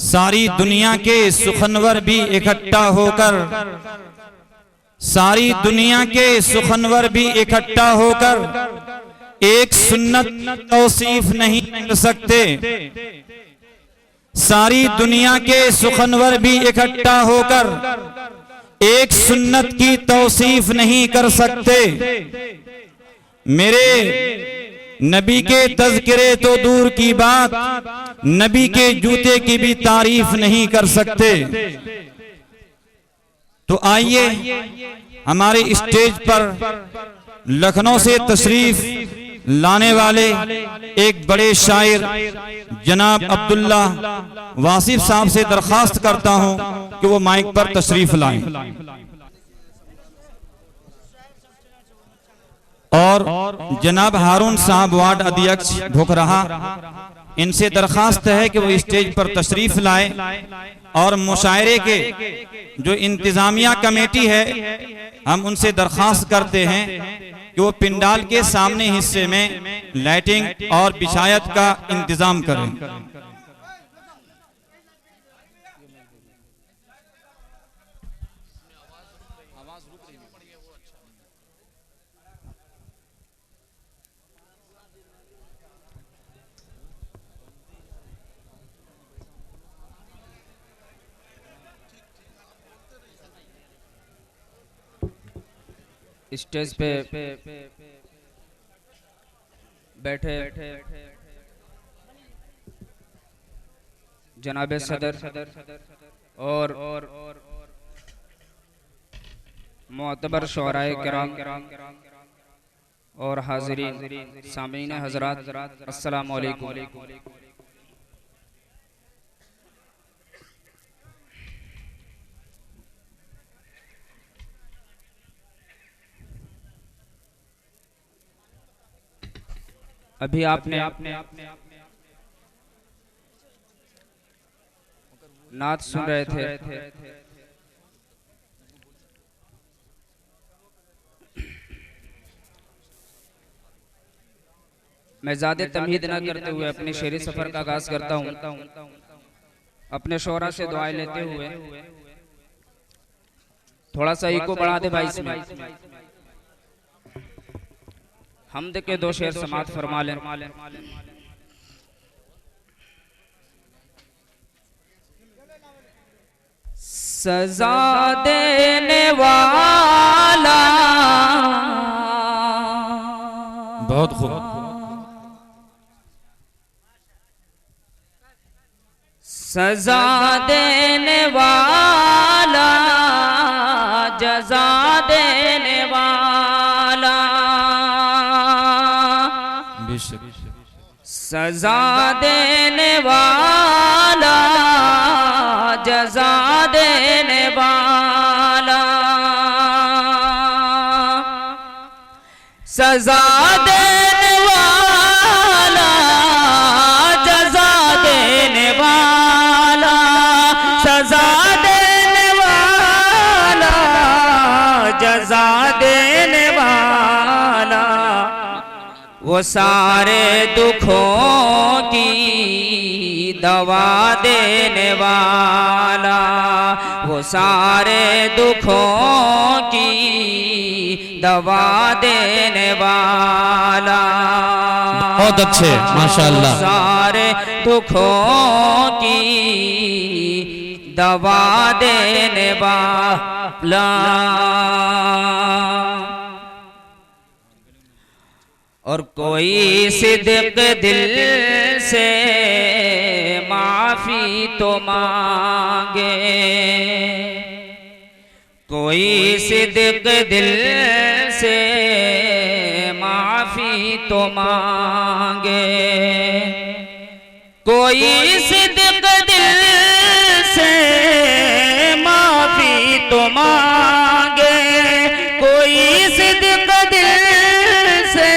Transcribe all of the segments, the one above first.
सारी दुनिया के सुखनवर भी इकट्ठा होकर, सारी दुनिया के सुखनवर भी इकट्ठा होकर एक सुन्नत तौसीफ नहीं कर सकते। सारी दुनिया के सुखनवर भी इकट्ठा होकर एक सुन्नत की तौसीफ नहीं कर सकते। मेरे नबी के तज़किरे तो दूर की बात, नबी के जूते की भी तारीफ नहीं कर सकते। तो आइए हमारे स्टेज पर लखनऊ से तशरीफ लाने वाले एक बड़े शायर जनाब अब्दुल्ला वासिफ साहब से दरखास्त करता हूं कि वो माइक पर तशरीफ लाएं। और जनाब हारून साहब वार्ड अध्यक्ष भुखराहा, इनसे दरखास्त है कि वो स्टेज पर तशरीफ लाए और मुशायरे के जो इंतजामिया कमेटी है हम उनसे दरखास्त करते हैं कि वो पिंडाल के सामने हिस्से में लाइटिंग और बिछायत का इंतजाम करें। स्टेज पे बैठे जनाब सदर और मोअतबर शुअराए किराम और हाज़िरीन सामीन हज़रात, अस्सलामु अलैकुम। अभी आपने नात सुन रहे थे। मैं ज़्यादा तमहीद न करते हुए अपने शेरी सफर का आगाज करता हूँ, अपने शोरा से दुआएं लेते हुए। थोड़ा सा इको बढ़ा दे भाई इसमें। हमद के दो शेर समात फरमा लें। सजा देने वाला बहुत खूब। सजा देने वाला, जजा देने वाला, सजा देने वाला, जजा देने वाला, सजा देने वाला, जजा देने वाला, सजा देने वाला, जजा देने वाला, वो सारे दुखों की दवा देने वाला, वो सारे दुखों की दवा देने वाला। बहुत अच्छे, माशाअल्लाह। सारे दुखों की दवा देने वाला। और कोई सिद्क दिल से माफी तो मांगे, कोई सिद्क दिल से माफी तो मांगे, कोई सिद्क दिल से माफी तो मांगे, कोई सिद्क दिल से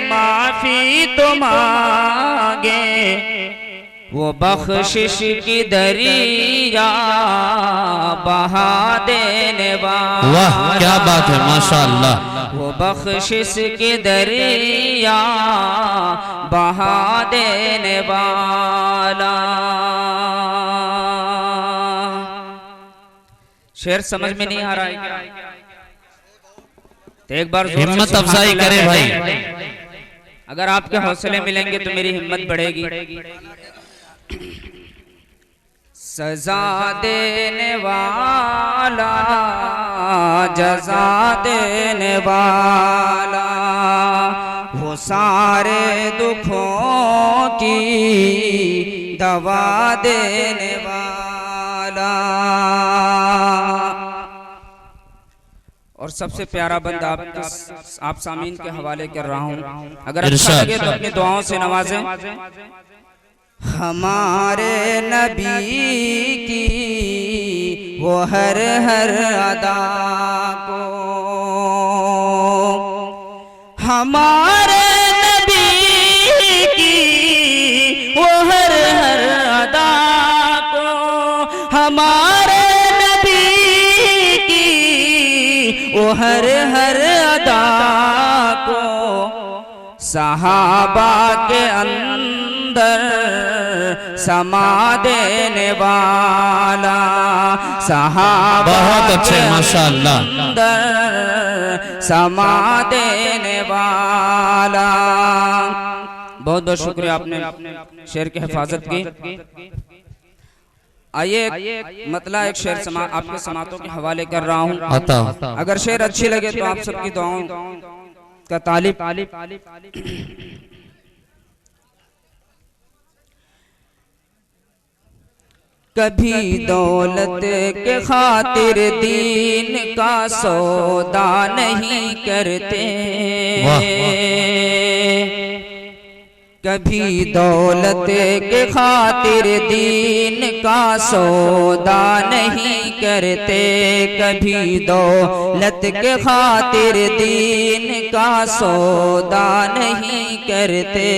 माफी तो मांगे, वो बख्शिश की दरिया बहा देने वाला। वाह क्या बात है, माशाअल्लाह। वो बख्शिश की दरिया बहा देने वाला। शेर समझ में नहीं आ रहा है क्या? तो एक बार हिम्मत अफजाई करे भाई। अगर आपके हौसले मिलेंगे तो मेरी हिम्मत बढ़ेगी। सजा देने वाला, जजा देने वाला, वो सारे दुखों की दवा देने वाला। और सबसे प्यारा बंदा आप सामीन के हवाले कर रहा हूँ, अगर अच्छा लगे तो अपनी दुआओं से नवाजें। हमारे नबी की वो हर हर अदा को, हमारे नबी की वो हर हर अदा को, हमारे नबी की वो हर हर अदा को, सहाबा के अंदर समा देने वाला, सहाबा बहुत अच्छे माशाअल्लाह, अंदर समा देने वाला। बहुत बहुत शुक्रिया, आपने शेर की हिफाजत की। आइए मतलब एक शेर आपके समातों के हवाले कर रहा हूँ। अगर शेर अच्छी लगे तो आप सबकी दुआओं का तालिब। कभी दौलत के खातिर दीन का सौदा नहीं करते, कभी दौलत के खातिर दीन का सौदा नहीं करते, कभी दौलत के खातिर दीन का सौदा नहीं करते।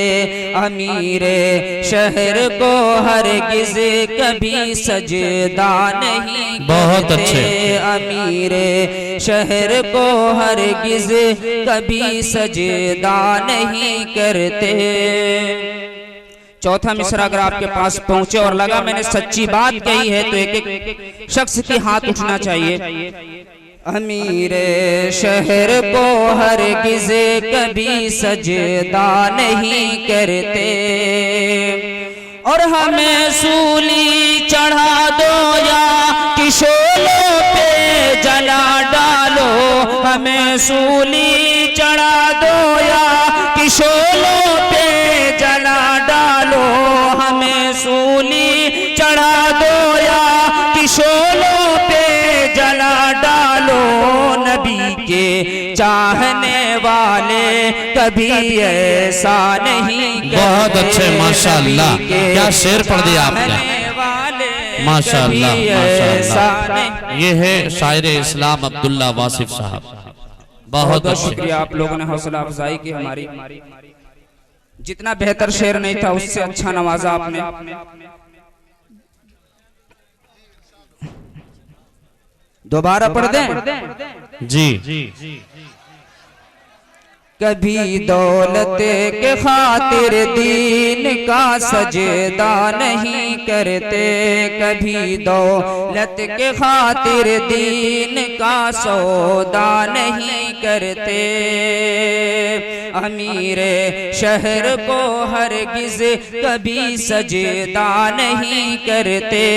अमीरे शहर को हरगिज़ कभी सजदा नहीं करते, अमीरे शहर को हरगिज़ कभी सजदा नहीं करते। चौथा मिसरा अगर आपके पास पहुंचे और लगा मैंने सच्ची बात कही है तो एक एक शख्स की हाथ उठना चाहिए। अमीरे शहर को हरगिज़ कभी सजदा नहीं करते, और हमें सूली चढ़ा दो या किशोरों पे जला डालो, हमें सूली चढ़ा दो या किशोरों पे जला डालो, हमें सूली चढ़ा दो या किशोरों पे जला डालो। नबी के चाहने वाले कभी ऐसा नहीं करते। बहुत अच्छे माशाअल्लाह, क्या शेर पढ़ दिया आपने, माशाअल्लाह माशाअल्लाह। ये है शायर इस्लाम अब्दुल्ला वासिफ साहब। बहुत शुक्रिया, आप लोगों ने हौसला अफजाई की हमारी। जितना बेहतर शेर नहीं था उससे अच्छा नवाजा आपने। दोबारा पढ़ दें जी। कभी दौलत के खातिर दीन का सजदा नहीं करते, कभी दौलत के खातिर दीन का सौदा नहीं करते। अमीरे शहर को हरगिज़ कभी सजदा नहीं करते,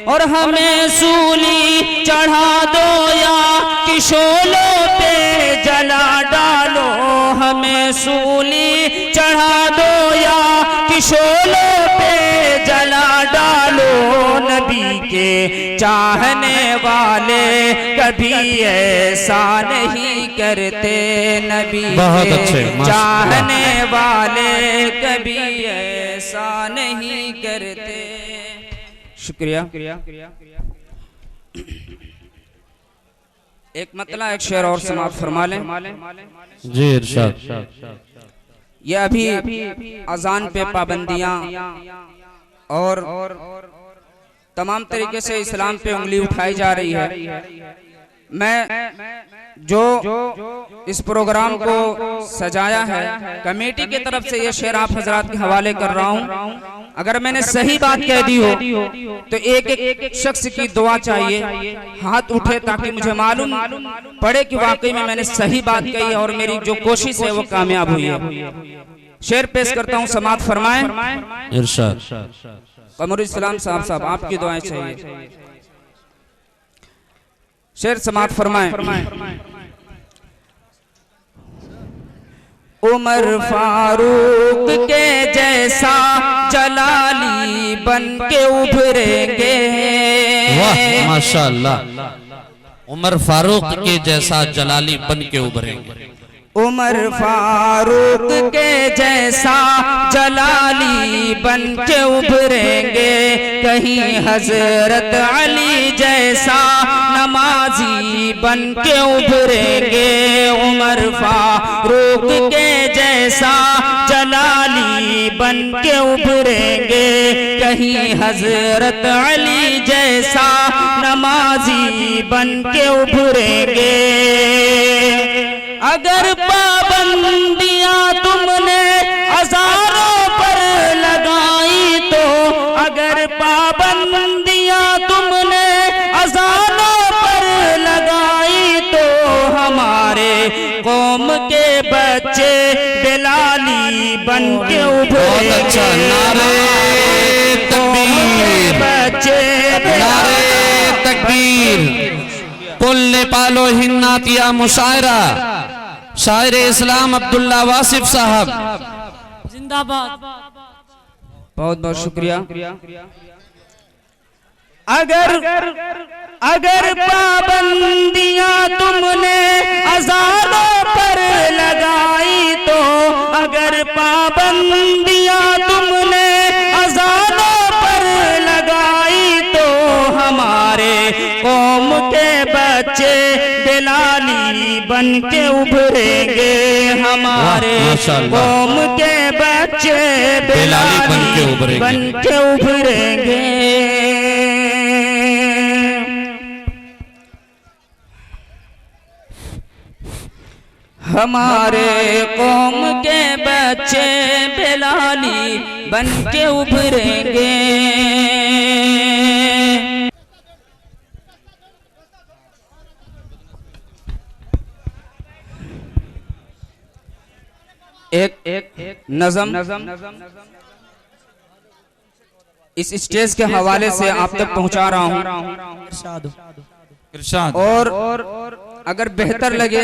और हमें सूली चढ़ा दो या किशोरों पे जला डालो, हमें सूली चढ़ा दो या किशोरों पे जला डालो। नबी के चाहने वाले कभी ऐसा नहीं करते, नबी के चाहने वाले कभी ऐसा नहीं करते। शुक्रिया। एक मतला एक शेर और समाप्त फरमा लें जी इरशाद। ये अभी अजान पे पाबंदियां और तमाम तरीके से इस्लाम पे उंगली उठाई जा रही है। मैं जो इस प्रोग्राम को सजाया है कमेटी की तरफ से ये शेर आप हजरात के हवाले कर रहा हूँ। अगर मैंने सही बात कह दी हो तो एक एक शख्स की दुआ चाहिए, हाथ उठे ताकि मुझे मालूम पड़े कि वाकई में मैंने सही बात कही और मेरी जो कोशिश है वो कामयाब हुई है। शेर पेश करता हूँ, समाअत फरमाएं। इरशाद। कमरुल इस्लाम साहब आपकी दुआएं चाहिए। शेर समाअत फरमाएं। उमर फारूक के जैसा जलाली बन के उभरेंगे। वाह माशाअल्लाह। उमर फारूक के जैसा जलाली बन के उभरेंगे। उमर फारूक के जैसा जलाली बन के उभरेंगे। कहीं हजरत अली जैसा नमाजी बन के उभरेंगे। उमर फारूक के जैसा जलाली बन के उभरेंगे। कहीं हजरत अली जैसा नमाजी बन के उभरेंगे। अगर पाबंदियां तुमने अज़ानों पर लगाई तो, अगर पाबंदियां तुमने अज़ानों पर लगाई तो हमारे कौम के बच्चे बिलाली बन के उभरेंगे। अच्छा, नारे तकबीर, बच्चे नारे तकबीर। कुल पालो हिन्नातिया मुशायरा शायर इस्लाम अब्दुल्ला वासिफ साहब जिंदाबाद। बहुत बहुत शुक्रिया। अगर पाबंदियां तुमने अज़ानों पर लगाई तो, अगर पाबंदियां तुमने अज़ानों पर लगाई तो हमारे कौम के बच्चे बिलाली बन के उभरेंगे। हमारे कौम के बच्चे बिलाली बन के उभरेंगे। हमारे कौम के बच्चे बिलाली बन के उभरेंगे। एक नज़म इस स्टेज के हवाले से आप तक पहुंचा रहा हूं। इरशाद। और अगर बेहतर लगे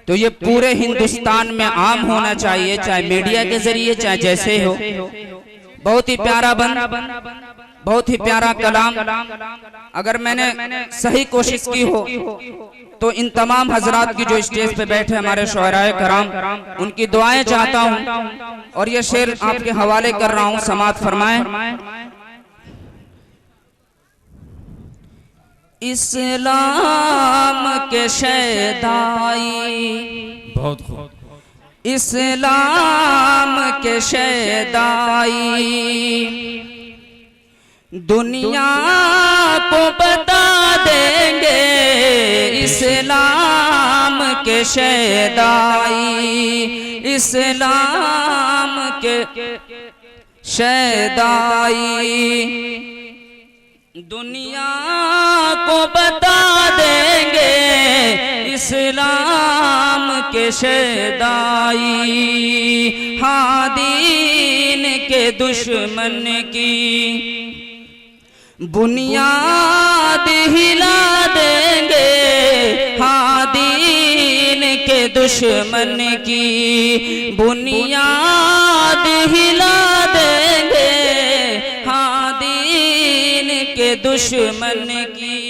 तो ये पूरे हिंदुस्तान में आम होना चाहिए, चाहे मीडिया के जरिए चाहे जैसे हो। बहुत ही प्यारा बहुत ही प्यारा कलाम। अगर मैंने सही कोशिश की हो तो इन तमाम हजरात की जो स्टेज पे बैठे हमारे शुअराए कराम, उनकी दुआएं चाहता हूं और ये शेर आपके हवाले कर रहा हूं। समाअत फरमाएं। इस्लाम के शहदाई, बहुत खूब। इस्लाम के शहदाई दुनिया को बता देंगे। इस्लाम के शहदाई, इस्लाम के शहदाई दुनिया को बता देंगे। इस्लाम के शहदाई हाँ दीन के दुश्मन की बुनियाद हिला देंगे। हाँ दीन के दुश्मन की बुनियाद हिला देंगे। हाँ दीन के दुश्मन की।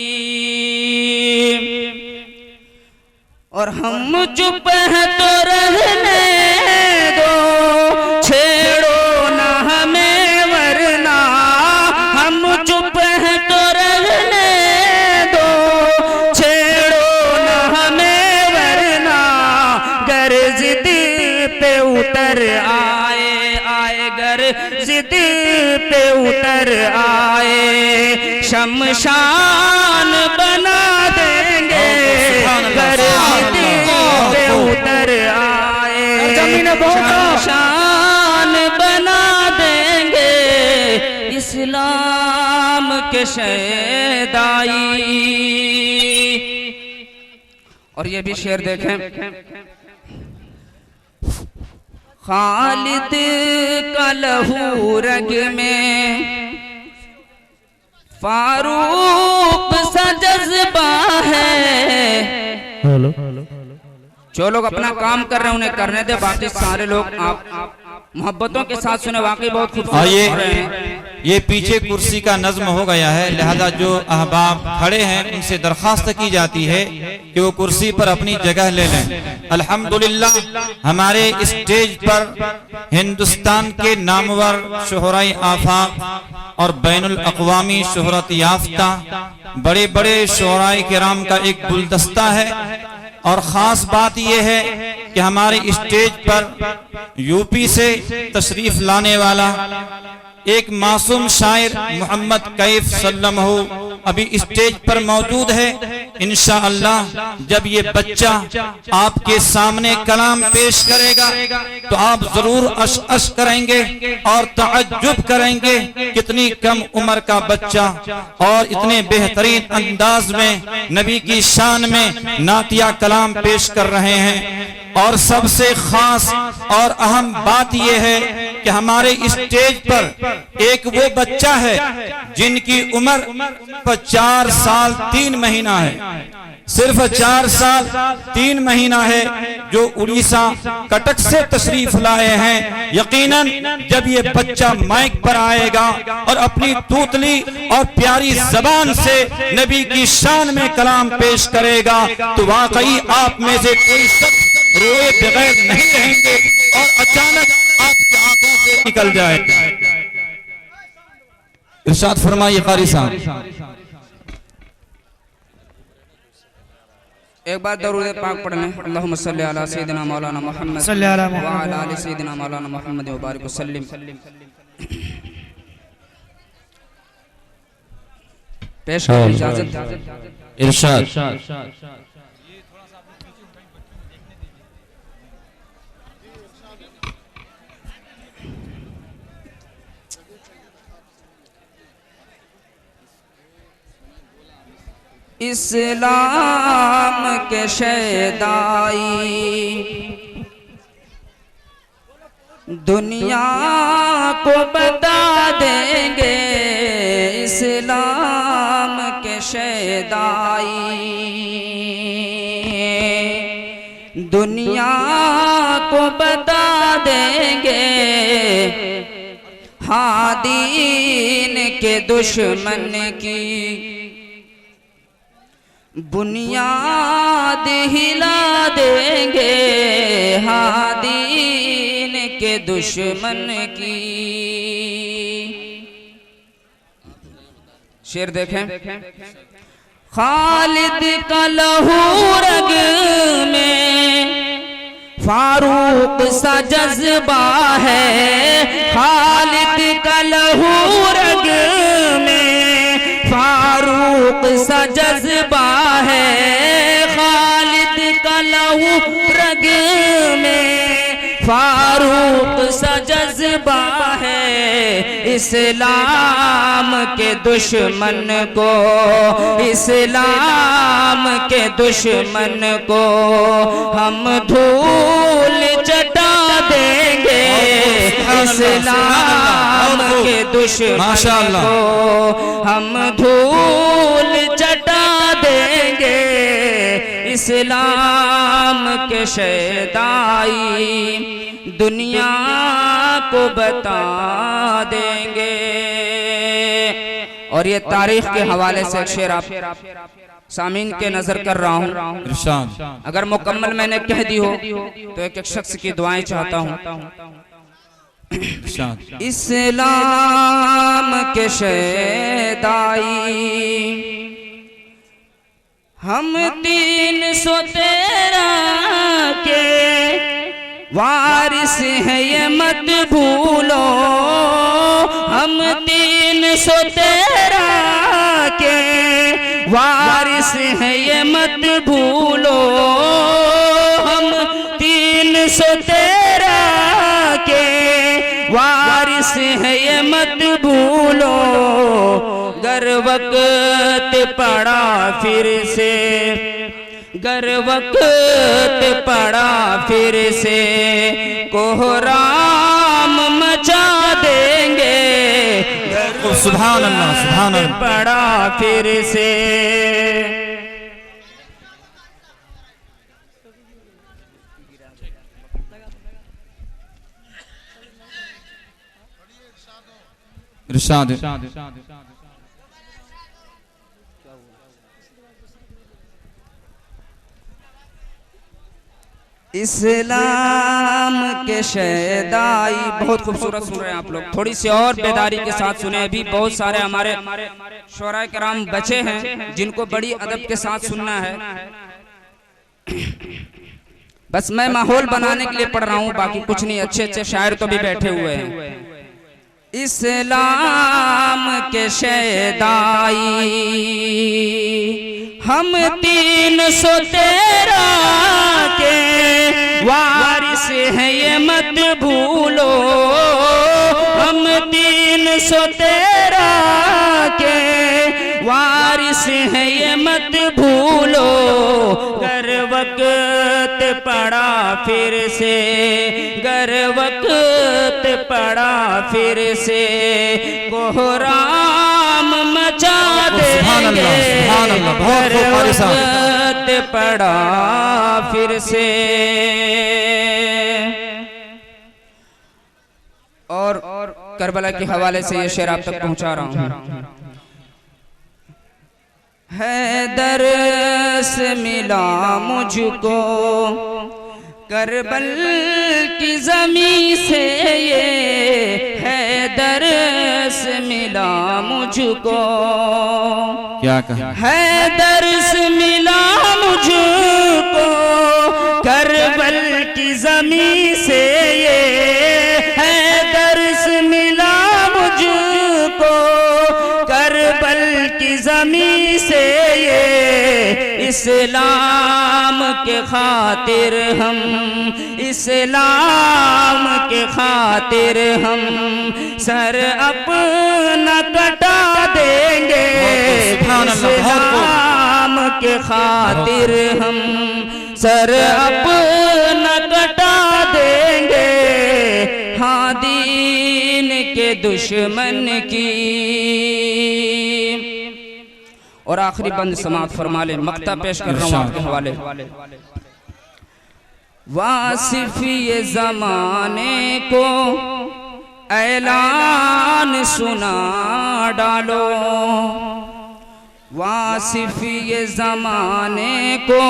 और हम चुप हैं तो रहने दो, छेड़ो ना हमें वरना। हम चुप हैं तो रहने दो, छेड़ो ना हमें वरना। गर जिद पे उतर आए गर जिद पे उतर आए, शमशान बना देंगे। अगर दिल पे उतर आए शान बना देंगे इस्लाम के शहदाई। और ये भी शेर देखें, खालिद का लहू रग में फारूक सा जज्बा है। जो लोग अपना काम कर रहे हैं उन्हें करने दे, बाकी सारे लोग आप मोहब्बतों के साथ सुने, वाकई बहुत खूबसूरत हो रहे हैं। ये पीछे कुर्सी का नज्म हो गया है, लिहाजा जो अहबाब खड़े हैं उनसे दरखास्त की जाती है कि वो कुर्सी पर अपनी जगह ले लें। अल्हम्दुलिल्लाह हमारे स्टेज पर हिंदुस्तान के नामवर शोहराई आफाक और बैनुल अक़वामी शोहरत याफ्ता बड़े बड़े शोहराई किराम का एक गुलदस्ता है। और ख़ास बात यह है कि हमारे स्टेज पर यूपी से तशरीफ लाने वाला एक मासूम शायर मोहम्मद कैफ सल्लमहु अभी स्टेज पर मौजूद है। इंशाअल्लाह जब ये बच्चा आपके सामने कलाम पेश करेगा तो आप जरूर अश अश करेंगे और तअज्जुब करेंगे, कितनी कम उम्र का बच्चा और इतने बेहतरीन अंदाज में नबी की शान में नातिया कलाम पेश कर रहे हैं। और सबसे खास और अहम बात यह है कि हमारे स्टेज पर एक वो बच्चा है जिनकी उम्र 4 साल 3 महीना है, सिर्फ 4 साल 3 महीना है, जो उड़ीसा कटक से तशरीफ लाए हैं। यकीनन जब ये बच्चा माइक पर आएगा और अपनी तूतली और प्यारी जबान से नबी की शान में कलाम पेश करेगा तो वाकई आप में से कोई शख्स रोए बगैर नहीं रहेंगे और अचानक आपकी आंखों से निकल जाएगा। इरशाद फरमाइए कारी साहब। एक बार दरूद पाक पढ़ लें। अल्लाहुम्मा सल्ली अला सय्यिदिना मौलाना मुहम्मद व अला आलि सय्यिदिना मौलाना मुहम्मद व बारिक वसल्लिम। पेश करें इजाजत। इरशाद। इस्लाम के शहदाई दुनिया को बता देंगे, इस्लाम के शहदाई दुनिया को बता देंगे। हाँ दीन के दुश्मन की बुनियाद हिला देंगे, हाँ दीन के दुश्मन की। शेर देखें, खालिद का लहू रग में फारूक सा जज्बा है, खालिद का लहू रग में फारूक सा जज्बा है, खालिद का लहू रग में फारूक सा जज्बा है। इस्लाम के दुश्मन को, इस्लाम के दुश्मन को हम धूल चटा देंगे, इस्लाम के दुश्मन को हम धूल चटा देंगे, इस्लाम के शहदाई दुनिया को बता देंगे। और ये तारीख के हवाले से एक शेर आप सामीन के नजर कर रहा हूँ, अगर मुकम्मल मैंने कह दी हो तो एक एक शख्स की दुआएं चाहता हूँ। इस्लाम के शहदाई हम 313 के वारिस है ये मत भूलो, हम 313 के वारिस वारिस हैं ये मत भूलो, हम 313 के वारिस हैं ये मत भूलो। गर वक्त पड़ा फिर से, गर वक्त पड़ा फिर से, कोहराम मचा देंगे। सुभान अल्लाह, सुभान अल्लाह। पड़ा फिर से। इरशाद इस्लाम के शहदाई। बहुत खूबसूरत सुन रहे हैं आप लोग, थोड़ी सी और बेदारी के साथ सुने। अभी बहुत सारे हमारे शोराए कराम बचे हैं जिनको बड़ी अदब के साथ सुनना है। बस मैं माहौल बनाने के लिए पढ़ रहा हूँ, बाकी कुछ नहीं। अच्छे अच्छे शायर तो भी बैठे हुए हैं। इस्लाम के शहदाई हम 313 के वारिस हैं ये मत भूलो, हम 313 के वारिस हैं ये मत भूलो। गर वक्त पड़ा फिर से, गर वक्त पड़ा फिर से, कोहराम मचा देंगे। गर वक्त पड़ा फिर से। और करबला के हवाले से ये शेर आप तक पहुंचा रहा हूं। हैदर से मिला मुझको करबल की ज़मीं से, ये हैदर से मिला मुझको। क्या कहा? हैदर से मिला मुझको करबल की ज़मीं से, ये हैदर से मिला मुझको करबल की ज़मीं से। ये इस्लाम के खातिर हम, इस्लाम के खातिर हम सर अपना कटा देंगे। इस्लाम के खातिर हम सर अपना कटा देंगे। हाँ दीन के दुश्मन की। और आखिरी बंद समाप्त फरमा ले, मक्ता पेश कर रहा हूँ आपके हवाले। वासिफ ये ज़माने को ऐलान सुना डालो, वासिफ ये ज़माने को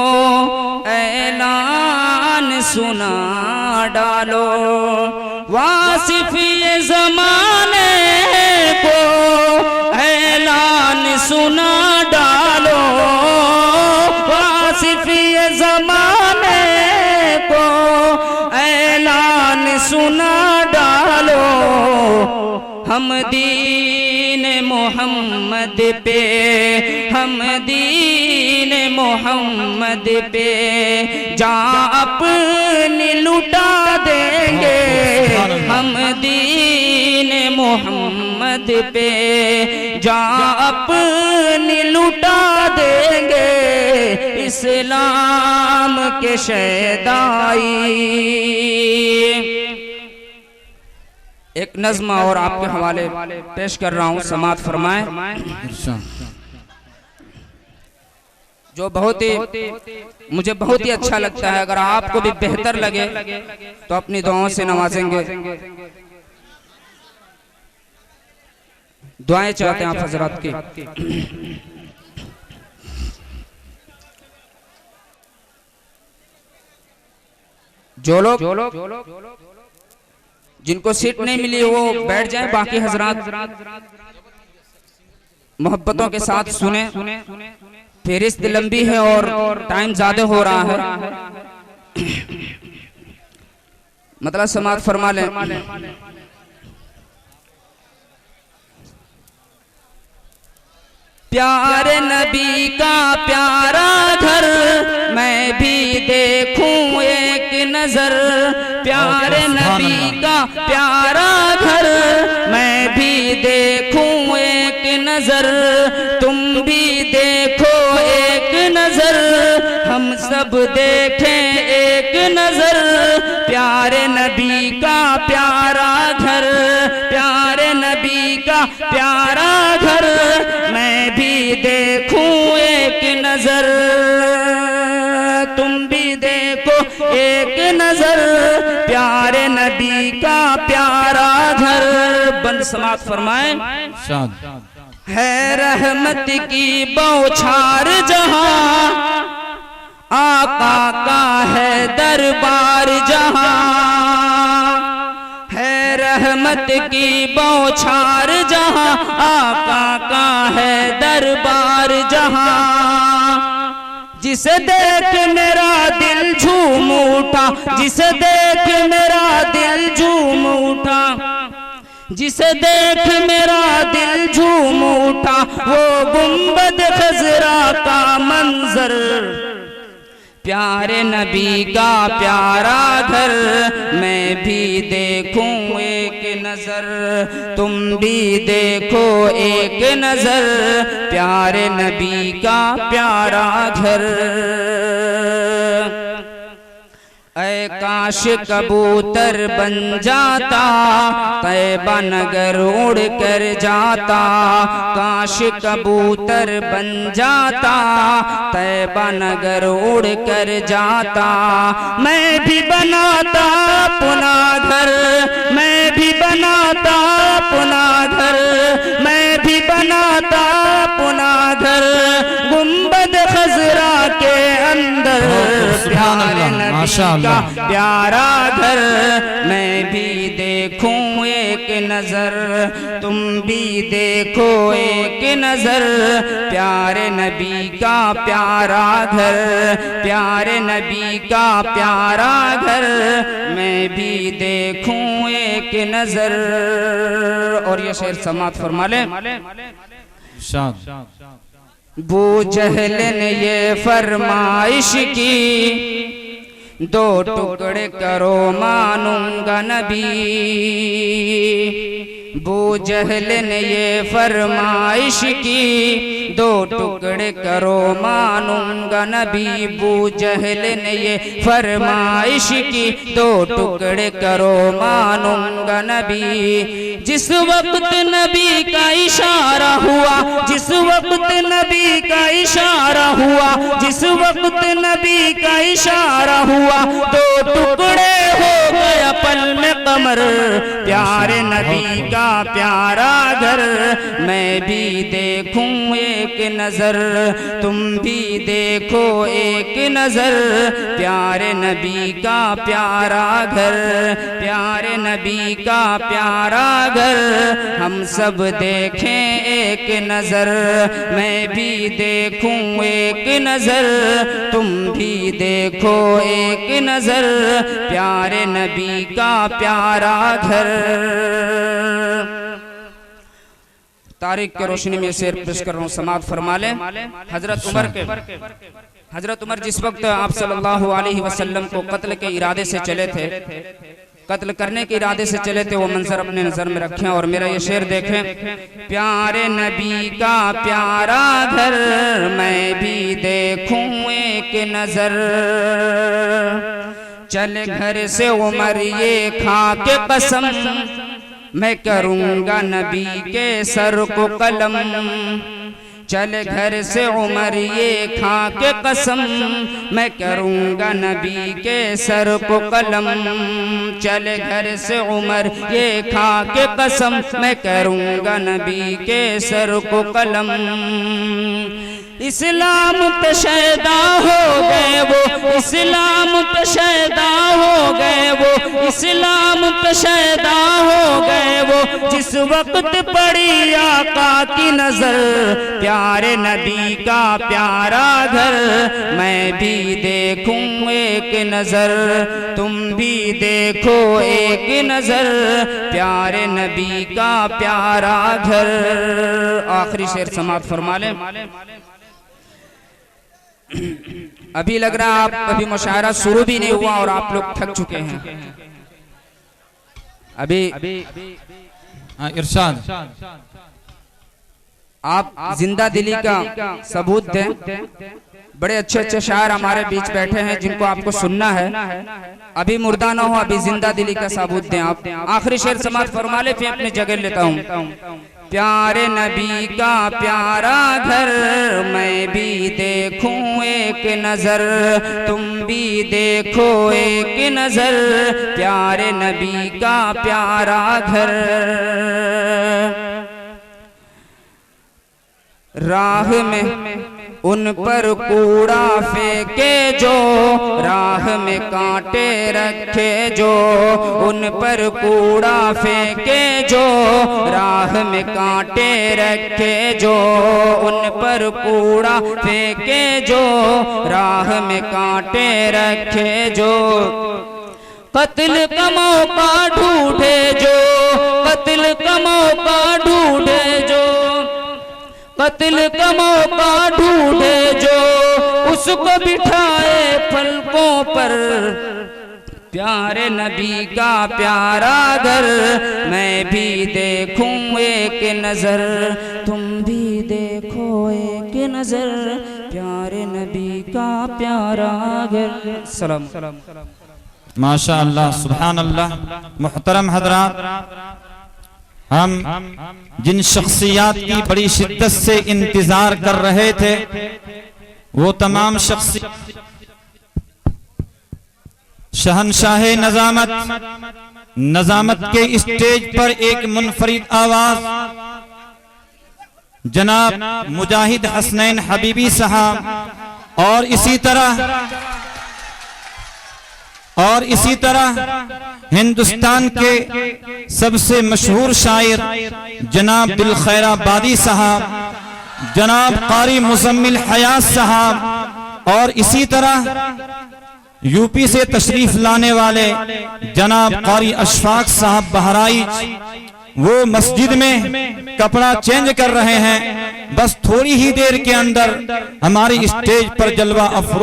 ऐलान सुना डालो, वासिफ ये ज़माने को ऐलान सुना डालो, वासिफ ये ज़माने को ऐलान सुना डालो। हम दीन मोहम्मद पे, हम दीन मोहम्मद पे जान अपनी लुटा देंगे। हम दीन मोहम्मद पे जान अपनी लुटा देंगे। इस्लाम के शहदाई। एक नज़्म और आपके हवाले पेश कर रहा हूँ, समात फरमाएं। जो बहुत ही मुझे बहुत ही अच्छा लगता है। अगर आपको भी बेहतर लगे तो अपनी दुआओं से नवाजेंगे। दुआएं चाहते हैं आप हजरात की। जो लोग जिनको सीट नहीं मिली वो बैठ जाएं, बाकी हजरात मोहब्बतों के साथ सुने। फेरिस्त लंबी है और टाइम ज्यादा हो रहा है, मतलब समात फरमा लें। प्यारे नबी का प्यारा घर मैं भी देखूं एक नजर, प्यारे नबी का प्यारा घर मैं भी देखूं एक नजर, तुम भी देखो एक नजर, हम सब देखें एक नजर, प्यारे नबी का प्यारा घर, प्यारे नबी का प्यारा घर मैं भी देखूं एक नजर, तुम भी देखो एक नजर, प्यारे नबी का प्यारा घर। बंद समाप्त फरमाए। है रहमत की बौछार जहां, आका का है दरबार जहां, है रहमत की बौछार जहां, आका का है दरबार जहां, जिसे देख मेरा दिल झूम उठा, जिसे देख मेरा दिल झूम उठा, जिसे देख मेरा दिल झूम उठा, वो गुंबद खजरा का मंजर, प्यारे नबी का प्यारा घर मैं भी देखूं एक नजर, तुम भी देखो एक नजर, प्यारे नबी का प्यारा घर। ऐ काश कबूतर बन जाता, तैबा नगर उड़ कर जाता, काश कबूतर बन जाता, तैबा नगर उड़ कर जाता, मैं भी बनाता अपना घर, मैं भी बनाता अपना घर, मैं भी बनाता अपना घर, गुंबद खजरा के अंदर, प्यारे नबी का प्यारा घर मैं भी देखूं एक नजर, तुम भी देखो एक नजर, प्यारे नबी का प्यारा घर, प्यारे नबी का प्यारा घर मैं भी देखूं एक नजर। और ये शेर समाप्त फरमा ले। बू जहल ने ये फरमाइश की, दो टुकड़े करो मानूंगा नबी, बू जहल ने ये फरमाइश की, दो टुकड़े करो मानूंगा नबी, बू जहल ने ये फरमाइश की, दो टुकड़े करो मानूंगा नबी, जिस वक्त नबी का इशारा हुआ, जिस वक्त नबी का इशारा हुआ, जिस वक्त नबी का इशारा हुआ, दो टुकड़े हो गया पल में कमर, प्यारे नबी का प्यारा घर मैं भी देखूं एक नजर, तुम भी देखो एक नजर, प्यारे नबी का प्यारा घर, प्यारे नबी का प्यारा घर हम सब देखें एक नजर, मैं भी देखूं एक नजर, तुम भी देखो एक नजर, प्यारे नबी का प्यारा घर। तारीख के रोशनी में शेर पेश कर रहा हूँ, समाप्त फरमा ले। हजरत उमर जिस वक्त आप सल्लल्लाहु अलैहि वसल्लम को कत्ल के इरादे से चले थे, कत्ल करने के इरादे से चले थे, वो मंजर अपने नजर में रखें और मेरा ये शेर देखें। प्यारे नबी का प्यारा घर मैं भी देखूं एक नजर, चले घर से उमर ये खा के कसम, मैं करूंगा नबी के सर को कलम, चले घर से उमर ये खा के कसम, मैं करूंगा नबी के सर को कलम, चले घर से उमर ये खा के कसम, मैं करूंगा नबी के सर को कलम। इस्लाम पे शैदा हो गए वो, इस्लाम पे शैदा हो गए वो, इस्लाम पे शैदा हो गए वो, जिस वक्त पड़ी आका की नजर, प्यारे नबी का प्यारा घर, मैं भी देखूं एक नजर, तुम भी देखो एक नजर, प्यारे नबी का प्यारा घर। आखिरी शेर समाप्त फरमा ले। अभी लग रहा आप अभी मुशायरा शुरू भी नहीं हुआ और आप लोग थक चुके हैं। अभी इरशाद आप जिंदा दिली का सबूत दें। बड़े अच्छे अच्छे शायर हमारे बीच बैठे हैं जिनको आपको सुनना है। अभी मुर्दा ना हो, अभी जिंदा दिली का सबूत दें आप। आखिरी शेर समाप्त फरमा ले, फिर अपनी जगह लेता हूँ। प्यारे नबी का प्यारा घर, मैं भी देखूं एक नजर, तुम भी देखो एक नजर, प्यारे नबी का प्यारा घर। राह में उन पर कूड़ा फेंके जो, राह में कांटे रखे जो, उन पर कूड़ा फेंके जो, राह में कांटे रखे जो, उन पर कूड़ा फेंके जो, राह में कांटे रखे जो, कत्ल का मौका ढूंढे जो, कत्ल का मौका ढूंढे जो, कत्ल का मौका ढूंढे जो, उसको बिठाए पलकों पर, प्यारे नबी का प्यारा घर, मैं भी देखूं एक नजर, तुम भी देखो एक नजर, प्यारे नबी का प्यारा घर। सलाम। माशा अल्लाह, सुभान अल्लाह। मुहतरम हजरात, हम जिन शख्सियात की बड़ी शिद्दत से इंतजार कर रहे थे, वो तमाम शख्सियत शहनशाह नजामत, नजामत के स्टेज पर एक मुनफरिद आवाज जनाब मुजाहिद हसनैन हबीबी साहब, और इसी तरह हिंदुस्तान के सबसे मशहूर शायर जनाब दिलखैराबादी साहब, जनाब कारी मुजम्मिल हयात साहब, और इसी तरह यूपी से तशरीफ लाने वाले जनाब कारी अशफाक साहब बहराइच, वो मस्जिद में कपड़ा चेंज कर रहे हैं। बस थोड़ी ही देर के अंदर हमारी स्टेज पर जलवा अफरोज